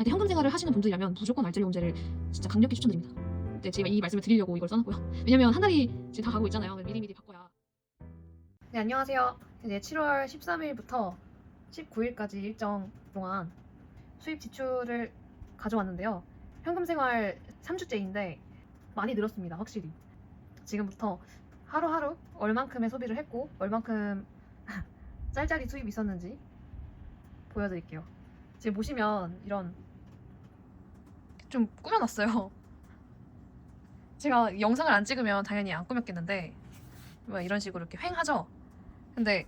근데 현금 생활을 하시는 분들이라면 무조건 알뜰요금제를 진짜 강력히 추천드립니다. 네, 제가 이 말씀을 드리려고 이걸 써놨고요. 왜냐면 한 달이 지금 다 가고 있잖아요. 미리미리 바꿔야. 네, 안녕하세요. 이제 7월 13일부터 19일까지 일정 동안 수입 지출을 가져왔는데요. 현금 생활 3주째인데 많이 늘었습니다. 확실히. 지금부터 하루하루 얼만큼의 소비를 했고 얼만큼 짤짤이 수입이 있었는지 보여드릴게요. 지금 보시면 이런 좀 꾸며놨어요. 제가 영상을 안 찍으면 당연히 안 꾸몄겠는데 뭐 이런 식으로 이렇게 횡하죠? 근데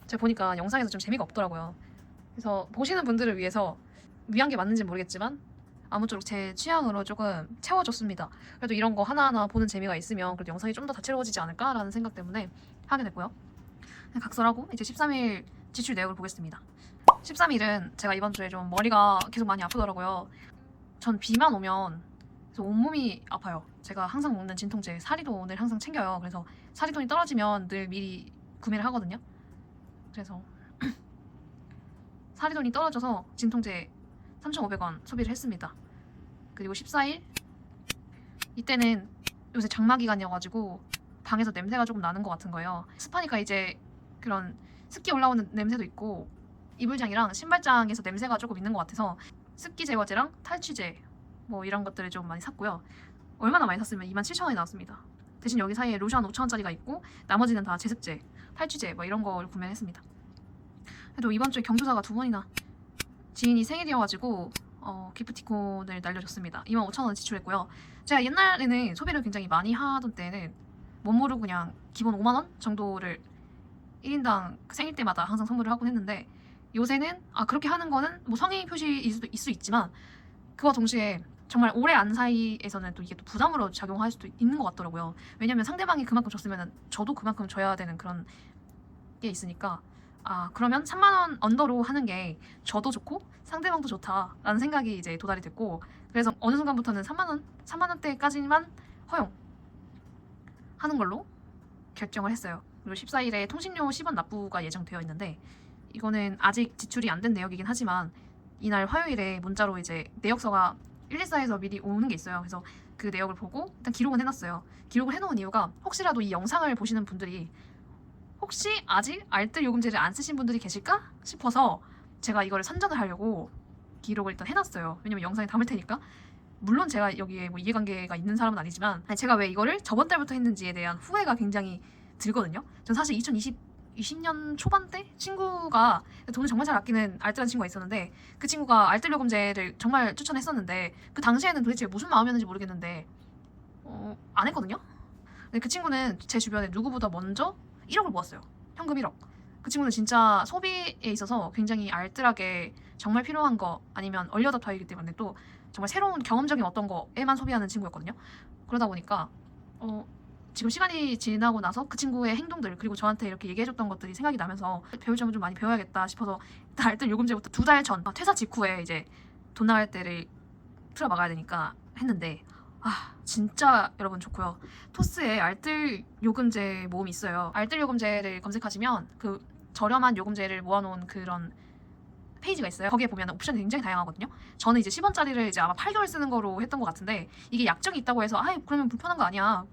제가 보니까 영상에서 좀 재미가 없더라고요. 그래서 보시는 분들을 위해서 위한 게 맞는지 모르겠지만 아무쪼록 제 취향으로 조금 채워줬습니다. 그래도 이런 거 하나하나 보는 재미가 있으면 그래도 영상이 좀 더 다채로워지지 않을까라는 생각 때문에 하게 됐고요. 각설하고 이제 13일 지출 내역을 보겠습니다. 13일은 제가 이번 주에 좀 머리가 계속 많이 아프더라고요. 전 비만 오면 그래서 온몸이 아파요. 제가 항상 먹는 진통제 사리돈을 항상 챙겨요. 그래서 사리돈이 떨어지면 늘 미리 구매를 하거든요. 그래서 사리돈이 떨어져서 진통제 3,500원 소비를 했습니다. 그리고 14일 이때는 요새 장마 기간이어가지고 방에서 냄새가 조금 나는 것 같은 거예요. 습하니까 이제 그런 습기 올라오는 냄새도 있고 이불장이랑 신발장에서 냄새가 조금 있는 것 같아서 습기 제거제랑 탈취제 뭐 이런 것들을 좀 많이 샀고요. 얼마나 많이 샀으면 27,000원이 나왔습니다. 대신 여기 사이에 로션 5,000원짜리가 있고 나머지는 다 제습제, 탈취제 뭐 이런 걸 구매했습니다. 그래도 이번 주에 경조사가 2번이나 지인이 생일이어가지고 기프티콘을 날려줬습니다. 25,000원 지출했고요. 제가 옛날에는 소비를 굉장히 많이 하던 때는 못 모르고 그냥 기본 5만원 정도를 1인당 생일 때마다 항상 선물을 하곤 했는데 요새는 그렇게 하는 거는 뭐 성의 표시일 수 있지만 그와 동시에 정말 오래 안 사이에서는 또 이게 또 부담으로 작용할 수도 있는 것 같더라고요. 왜냐면 상대방이 그만큼 줬으면 저도 그만큼 줘야 되는 그런 게 있으니까 그러면 3만원 언더로 하는 게 저도 좋고 상대방도 좋다라는 생각이 이제 도달이 됐고 그래서 어느 순간부터는 3만원대까지만 허용하는 걸로 결정을 했어요. 그리고 14일에 통신료 10원 납부가 예정되어 있는데 이거는 아직 지출이 안 된 내역이긴 하지만 이날 화요일에 문자로 이제 내역서가 114에서 미리 오는 게 있어요. 그래서 그 내역을 보고 일단 기록은 해놨어요. 기록을 해놓은 이유가 혹시라도 이 영상을 보시는 분들이 혹시 아직 알뜰 요금제를 안 쓰신 분들이 계실까 싶어서 제가 이거를 선전을 하려고 기록을 일단 해놨어요. 왜냐면 영상에 담을 테니까. 물론 제가 여기에 뭐 이해관계가 있는 사람은 아니지만 제가 왜 이거를 저번 달부터 했는지에 대한 후회가 굉장히 들거든요. 전 사실 2020년 초반 때 친구가 돈을 정말 잘 아끼는 알뜰한 친구가 있었는데 그 친구가 알뜰 요금제를 정말 추천했었는데 그 당시에는 도대체 무슨 마음이었는지 모르겠는데 안 했거든요. 근데 그 친구는 제 주변에 누구보다 먼저 1억을 모았어요. 현금 1억. 그 친구는 진짜 소비에 있어서 굉장히 알뜰하게 정말 필요한 거 아니면 얼려다투이기 때문에 또 정말 새로운 경험적인 어떤 거에만 소비하는 친구였거든요. 그러다 보니까 지금 시간이 지나고 나서 그 친구의 행동들 그리고 저한테 이렇게 얘기해줬던 것들이 생각이 나면서 배울 점을 좀 많이 배워야겠다 싶어서 일단 알뜰 요금제부터 2달 전 퇴사 직후에 이제 돈 나갈 때를 틀어막아야 되니까 했는데 진짜 여러분 좋고요. 토스에 알뜰 요금제 모음이 있어요. 알뜰 요금제를 검색하시면 그 저렴한 요금제를 모아놓은 그런 페이지가 있어요. 거기에 보면 옵션이 굉장히 다양하거든요. 저는 이제 10원짜리를 이제 아마 8개월 쓰는 거로 했던 것 같은데 이게 약정이 있다고 해서 그러면 불편한 거 아니야.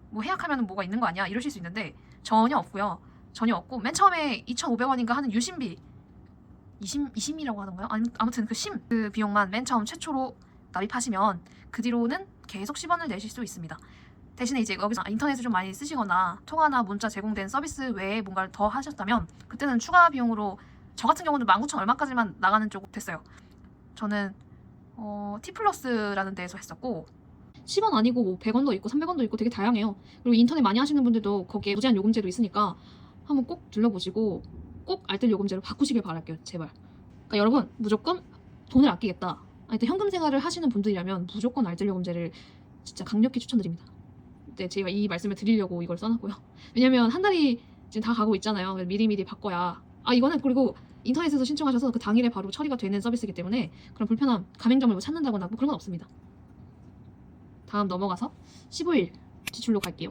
뭐 해약하면 뭐가 있는 거 아니야. 이러실 수 있는데 전혀 없고요. 전혀 없고 맨 처음에 2,500원인가 하는 유심비 20이라고 하던가요? 아무튼 그 비용만 맨 처음 최초로 납입하시면 그 뒤로는 계속 10원을 내실 수 있습니다. 대신에 이제 여기서 인터넷을 좀 많이 쓰시거나 통화나 문자 제공된 서비스 외에 뭔가를 더 하셨다면 그때는 추가 비용으로 저 같은 경우는 19,000 얼마까지만 나가는 쪽 됐어요. 저는 T플러스라는 데에서 했었고 10원 아니고 뭐 100원도 있고 300원도 있고 되게 다양해요. 그리고 인터넷 많이 하시는 분들도 거기에 무제한 요금제도 있으니까 한번 꼭 둘러보시고 꼭 알뜰 요금제로 바꾸시길 바랄게요. 제발. 그러니까 여러분 무조건 돈을 아끼겠다. 일단 현금 생활을 하시는 분들이라면 무조건 알뜰 요금제를 진짜 강력히 추천드립니다. 네, 제가 이 말씀을 드리려고 이걸 써놨고요. 왜냐면 한 달이 지금 다 가고 있잖아요. 미리미리 바꿔야 이거는 그리고 인터넷에서 신청하셔서 그 당일에 바로 처리가 되는 서비스이기 때문에 그런 불편함, 가맹점을 뭐 찾는다거나 뭐 그런 건 없습니다. 다음 넘어가서 15일 지출로 갈게요.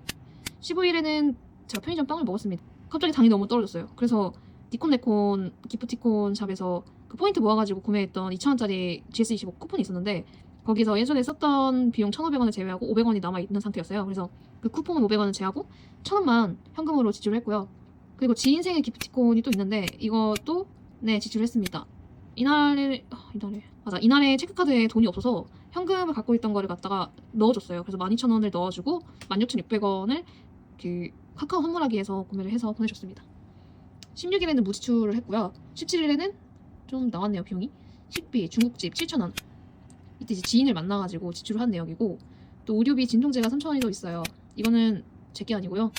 15일에는 제가 편의점 빵을 먹었습니다. 갑자기 당이 너무 떨어졌어요. 그래서 니콘네콘 기프티콘 샵에서 그 포인트 모아가지고 구매했던 2,000원짜리 GS25 쿠폰이 있었는데 거기서 예전에 썼던 비용 1,500원을 제외하고 500원이 남아있는 상태였어요. 그래서 그 쿠폰 500원을 제하고 1,000원만 현금으로 지출을 했고요. 그리고 지인생일 기프티콘이 또 있는데 이것도 네 지출했습니다. 이날에 체크카드에 돈이 없어서 현금을 갖고 있던 거를 갖다가 넣어줬어요. 그래서 12,000원을 넣어주고 16,600원을 그 카카오 선물하기에서 구매를 해서 보내줬습니다. 16일에는 무지출을 했고요. 17일에는 좀 나왔네요, 비용이. 식비, 중국집 7,000원. 이때 이제 지인을 만나가지고 지출을 한 내역이고, 또 의료비 진통제가 3,000원이 더 있어요. 이거는 제게 아니고요.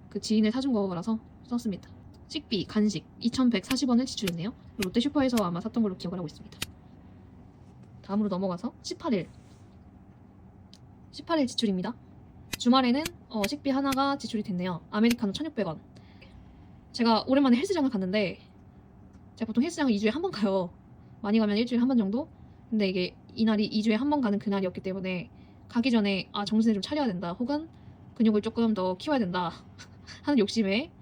그 지인을 사준 거라서 썼습니다. 식비, 간식 2,140원을 지출했네요. 롯데슈퍼에서 아마 샀던 걸로 기억을 하고 있습니다. 다음으로 넘어가서 18일 지출입니다. 주말에는 식비 하나가 지출이 됐네요. 아메리카노 1,600원. 제가 오랜만에 헬스장을 갔는데 제가 보통 헬스장을 2주에 한 번 가요. 많이 가면 일주일에 한 번 정도? 근데 이게 이날이 2주에 한 번 가는 그날이었기 때문에 가기 전에 정신을 좀 차려야 된다, 혹은 근육을 조금 더 키워야 된다 하는 욕심에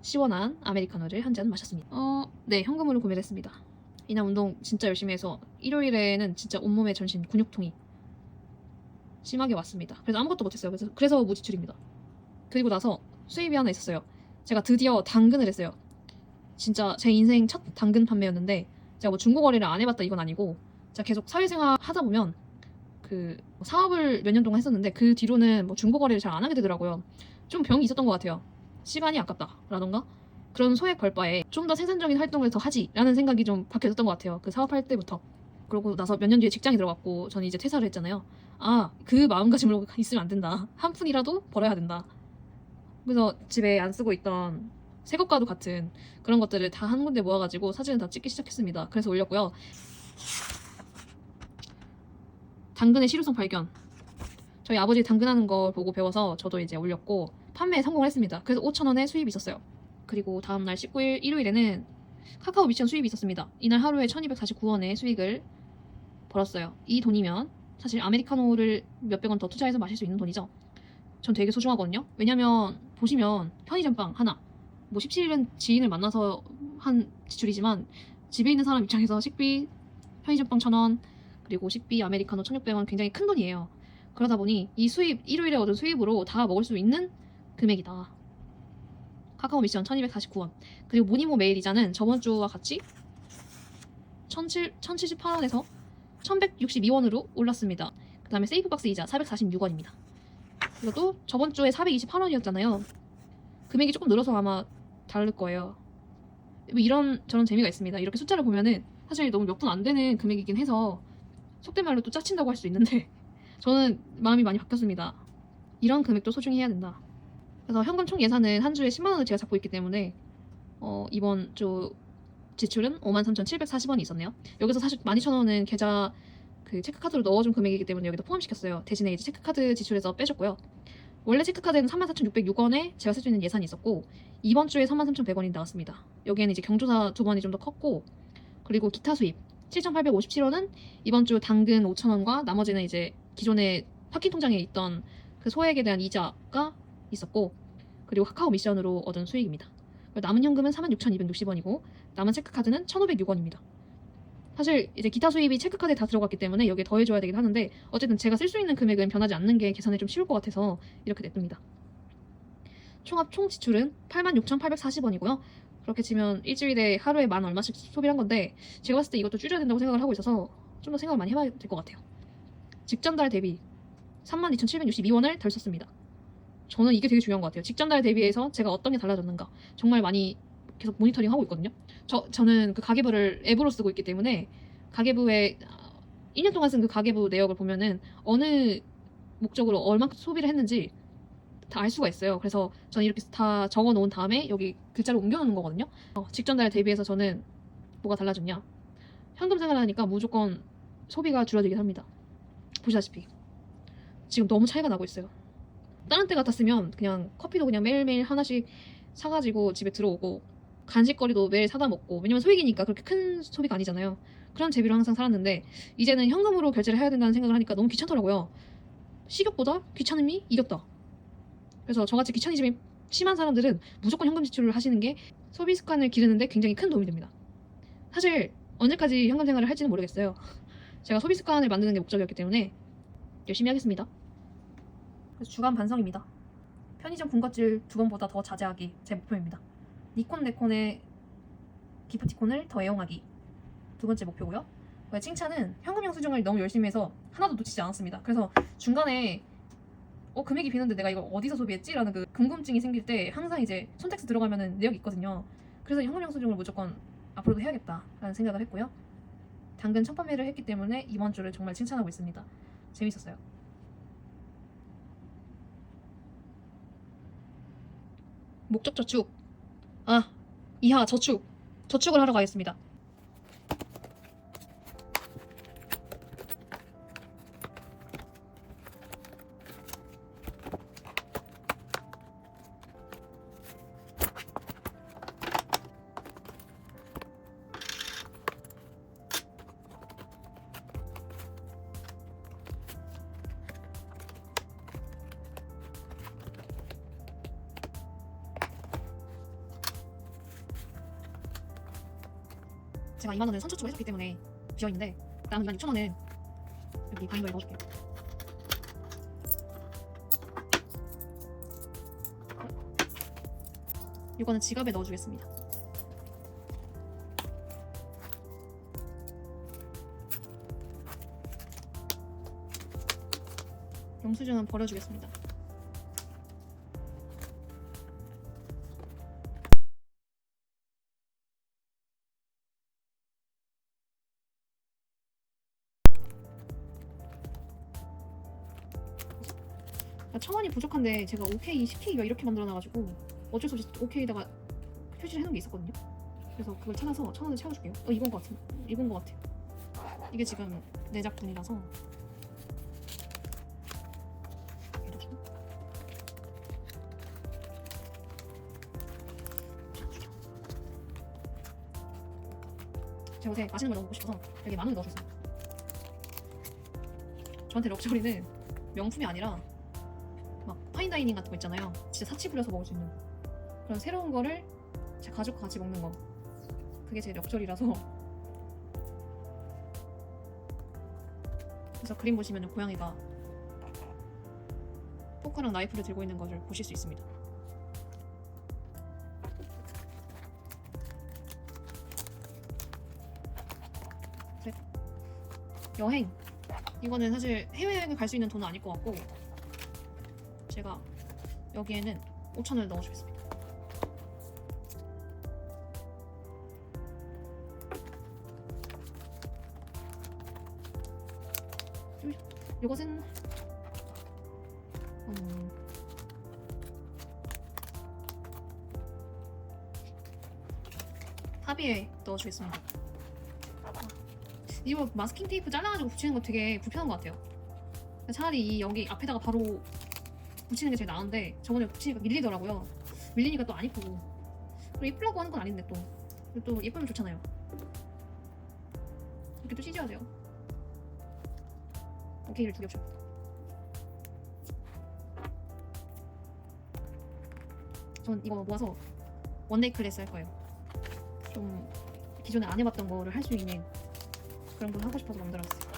시원한 아메리카노를 한 잔 마셨습니다. 네, 현금으로 구매를 했습니다. 이날 운동 진짜 열심히 해서 일요일에는 진짜 온몸에 전신 근육통이 심하게 왔습니다. 그래서 아무것도 못했어요. 그래서 무지출입니다. 그리고 나서 수입이 하나 있었어요. 제가 드디어 당근을 했어요. 진짜 제 인생 첫 당근 판매였는데, 제가 뭐 중고거래를 안 해봤다 이건 아니고, 제가 계속 사회생활 하다 보면 그 사업을 몇 년 동안 했었는데 그 뒤로는 뭐 중고거래를 잘 안 하게 되더라고요. 좀 병이 있었던 것 같아요. 시간이 아깝다라던가 그런 소액 벌바에 좀 더 생산적인 활동을 더 하지라는 생각이 좀 바뀌었던 것 같아요. 그 사업할 때부터. 그러고 나서 몇 년 뒤에 직장에 들어갔고 저는 이제 퇴사를 했잖아요. 그 마음가짐으로 있으면 안 된다. 한 푼이라도 벌어야 된다. 그래서 집에 안 쓰고 있던 새것과도 같은 그런 것들을 다 한 군데 모아가지고 사진을 다 찍기 시작했습니다. 그래서 올렸고요. 당근의 실효성 발견. 저희 아버지 당근하는 거 보고 배워서 저도 이제 올렸고 판매에 성공을 했습니다. 그래서 5,000원의 수입이 있었어요. 그리고 다음날 19일 일요일에는 카카오 미션 수입이 있었습니다. 이날 하루에 1,249원의 수익을 벌었어요. 이 돈이면 사실 아메리카노를 몇백 원 더 투자해서 마실 수 있는 돈이죠. 전 되게 소중하거든요. 왜냐면 보시면 편의점빵 하나, 뭐 17일은 지인을 만나서 한 지출이지만 집에 있는 사람 입장에서 식비, 편의점빵 1,000원, 그리고 식비, 아메리카노 1,600원 굉장히 큰 돈이에요. 그러다 보니 이 수입, 일요일에 얻은 수입으로 다 먹을 수 있는 금액이다. 카카오 미션 1,249원. 그리고 모니모 메일 이자는 저번 주와 같이 1,078원에서 1,162원으로 올랐습니다. 그 다음에 세이프박스 이자 446원입니다. 이것도 저번 주에 428원이었잖아요. 금액이 조금 늘어서 아마 다를 거예요. 뭐 이런 저런 재미가 있습니다. 이렇게 숫자를 보면은 사실 너무 몇 푼 안 되는 금액이긴 해서 속된 말로 또 짜친다고 할 수 있는데 저는 마음이 많이 바뀌었습니다. 이런 금액도 소중히 해야 된다. 그래서 현금 총 예산은 한 주에 10만 원을 제가 잡고 있기 때문에 이번 주 지출은 53,740원이 있었네요. 여기서 사실 12,000원은 계좌 그 체크카드로 넣어준 금액이기 때문에 여기다 포함시켰어요. 대신에 이제 체크카드 지출에서 빼줬고요. 원래 체크카드에는 34,606원에 제가 쓸 수 있는 예산이 있었고 이번 주에 33,100원이 나왔습니다. 여기에는 이제 경조사 2번이 좀 더 컸고, 그리고 기타 수입 7,857원은 이번 주 당근 5,000원과 나머지는 이제 기존에 파킹 통장에 있던 그 소액에 대한 이자가 있었고, 그리고 카카오 미션으로 얻은 수익입니다. 남은 현금은 46,260원이고 남은 체크카드는 1,506원입니다. 사실 이제 기타 수입이 체크카드에 다 들어갔기 때문에 여기에 더해줘야 되긴 하는데 어쨌든 제가 쓸 수 있는 금액은 변하지 않는 게 계산이 좀 쉬울 것 같아서 이렇게 냈습니다. 총합 총 지출은 86,840원이고요. 그렇게 치면 일주일에 하루에 만 얼마씩 소비를 한 건데 제가 봤을 때 이것도 줄여야 된다고 생각을 하고 있어서 좀 더 생각을 많이 해봐야 될 것 같아요. 직전달 대비 32,762원을 덜 썼습니다. 저는 이게 되게 중요한 것 같아요. 직전달 대비해서 제가 어떤 게 달라졌는가 정말 많이 계속 모니터링 하고 있거든요. 저는 그 가계부를 앱으로 쓰고 있기 때문에 가계부에 1년 동안 쓴 그 가계부 내역을 보면은 어느 목적으로 얼마큼 소비를 했는지 다 알 수가 있어요. 그래서 저는 이렇게 다 적어 놓은 다음에 여기 글자를 옮겨 놓는 거거든요. 직전달 대비해서 저는 뭐가 달라졌냐, 현금 생활을 하니까 무조건 소비가 줄어들긴 합니다. 보시다시피 지금 너무 차이가 나고 있어요. 다른 때 같았으면 그냥 커피도 그냥 매일매일 하나씩 사가지고 집에 들어오고 간식거리도 매일 사다 먹고, 왜냐면 소액이니까 그렇게 큰 소비가 아니잖아요. 그런 재미로 항상 살았는데 이제는 현금으로 결제를 해야 된다는 생각을 하니까 너무 귀찮더라고요. 식욕보다 귀찮음이 이겼다. 그래서 저같이 귀차니즘이 심한 사람들은 무조건 현금 지출을 하시는 게 소비 습관을 기르는데 굉장히 큰 도움이 됩니다. 사실 언제까지 현금 생활을 할지는 모르겠어요. 제가 소비 습관을 만드는 게 목적이었기 때문에 열심히 하겠습니다. 그래서 주간 반성입니다. 편의점 군것질 2번보다 더 자제하기 제 목표입니다. 니콘 네콘의 기프티콘을 더 애용하기 2번째 목표고요. 칭찬은 현금 영수증을 너무 열심히 해서 하나도 놓치지 않았습니다. 그래서 중간에 금액이 비는데 내가 이걸 어디서 소비했지? 라는 그 궁금증이 생길 때 항상 이제 손택스 들어가면은 내역이 있거든요. 그래서 현금 영수증을 무조건 앞으로도 해야겠다라는 생각을 했고요. 당근 첫 판매를 했기 때문에 이번 주를 정말 칭찬하고 있습니다. 재밌었어요. 목적 저축. 이하 저축을 하러 가겠습니다. 제가 2만원을 선초초로 해줬기 때문에 비어있는데 남은 26,000원은 여기 바인더에 넣어줄게요. 이거는 지갑에 넣어주겠습니다. 영수증은 버려주겠습니다. 아, 1,000원이 부족한데 제가 OK, 10K가 이렇게 만들어놔가지고 어쩔 수 없이 OK에다가 표시를 해놓은 게 있었거든요. 그래서 그걸 찾아서 1,000원을 채워줄게요. 이건 것 같아. 이게 지금 내 작품이라서 이렇게 제가 요새 맛있는 걸 먹고 싶어서 여기 만원을 넣어줬어요. 저한테 럭셔리는 명품이 아니라 막 파인다이닝 같은 거 있잖아요. 진짜 사치 부려서 먹을 수 있는 그런 새로운 거를 제 가족과 같이 먹는 거, 그게 제 럭셔리라서. 그래서 그림 보시면 고양이가 포크랑 나이프를 들고 있는 것을 보실 수 있습니다. 여행, 이거는 사실 해외여행을 갈 수 있는 돈은 아닐 것 같고 제가 여기에는 5,000원을 넣어주겠습니다. 이것은 합의에 넣어주겠습니다. 이거 마스킹 테이프 잘라가지고 붙이는 거 되게 불편한 것 같아요. 차라리 여기 앞에다가 바로 붙이는 게 제일 나은데 저번에 붙이니까 밀리더라고요. 밀리니까 또 안 이쁘고, 그리고 이쁘려고 하는 건 아닌데 또 예쁘면 좋잖아요. 이렇게 또 CG해야 돼요. 오케이를 2개 줍니다. 전 이거 모아서 원데이 클래스 할 거예요. 좀 기존에 안 해봤던 거를 할 수 있는 그런 걸 하고 싶어서 만들었어요.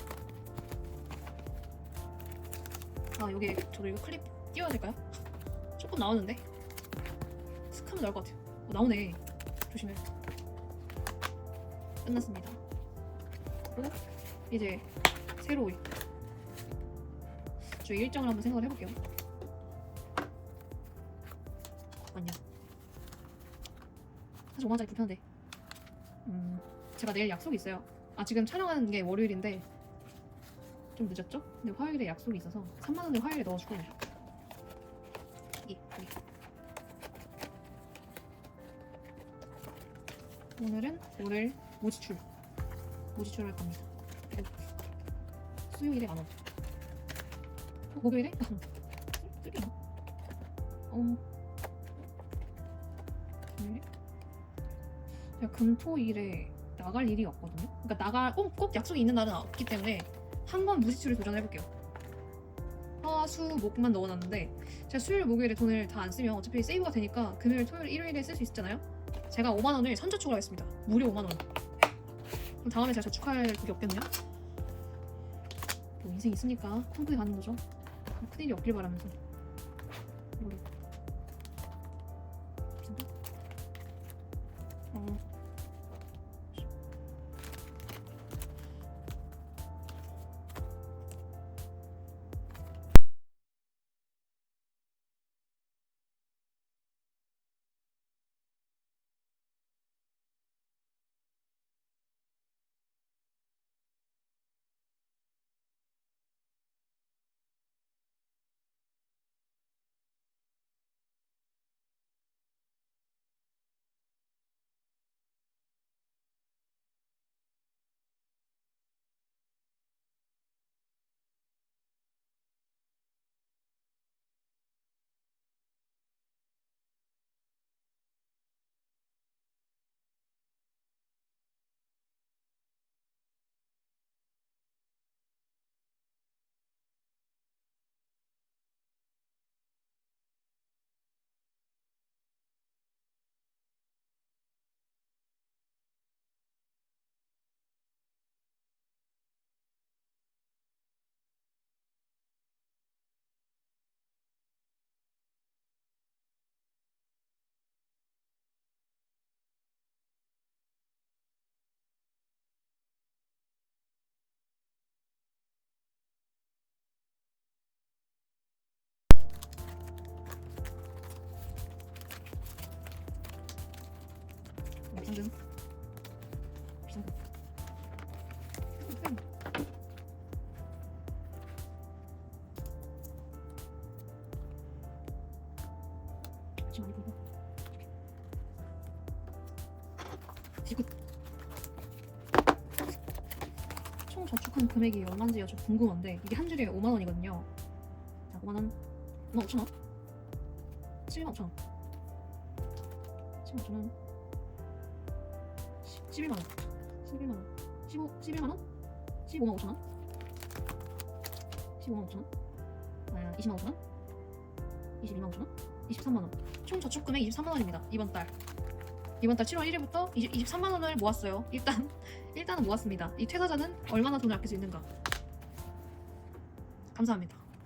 여기 저도 이거 클립 띄워야 될까요? 조금 나오는데 슥 하면 나올 것 같아요. 나오네. 조심해. 끝났습니다. 그리고 이제 새로 저희 일정을 한번 생각을 해볼게요. 맞냐? 사실 5만원짜리 불편한데 제가 내일 약속이 있어요. 지금 촬영하는 게 월요일인데 좀 늦었죠? 근데 화요일에 약속이 있어서 3만원을 화요일에 넣어주고 여기 오늘은 오늘 모지출 할 겁니다. 수요일에 10,000원. 목요일에? 쓰리나? 제가 금토일에 나갈 일이 없거든요. 그러니까 꼭 약속이 있는 날은 없기 때문에 한번 무지출을 도전해볼게요. 화, 수, 목만 넣어놨는데 제가 수요일, 목요일에 돈을 다 안 쓰면 어차피 세이브가 되니까 금요일, 토요일, 일요일에 쓸 수 있잖아요. 제가 5만원을 선저축을 하겠습니다. 무료 5만원. 그럼 다음에 제가 저축할 그게 없겠네요? 뭐 인생 있으니까 콩쿠에 가는 거죠. 큰일이 없길 바라면서. 이거를 비싼가? 비상금. 비상금. 지금 많이 보고. 지금 총 저축한 금액이 얼마인지가 좀 궁금한데 이게 한 줄에 5만 원이거든요. 자, 5만 원, 5만 5천 원, 7만 5천 원, 7만 5천 원, 11만 원, 11만 원, 11만 원, 15만 5천 원, 15만 5천 원, 20만 5천 원, 22만 5천 원, 23만 원. 총 저축 금액 23만 원입니다. 이번 달 7월 1일부터 23만 원을 모았어요. 일단은 모았습니다. 이 퇴사자는 얼마나 돈을 아낄 수 있는가? 감사합니다.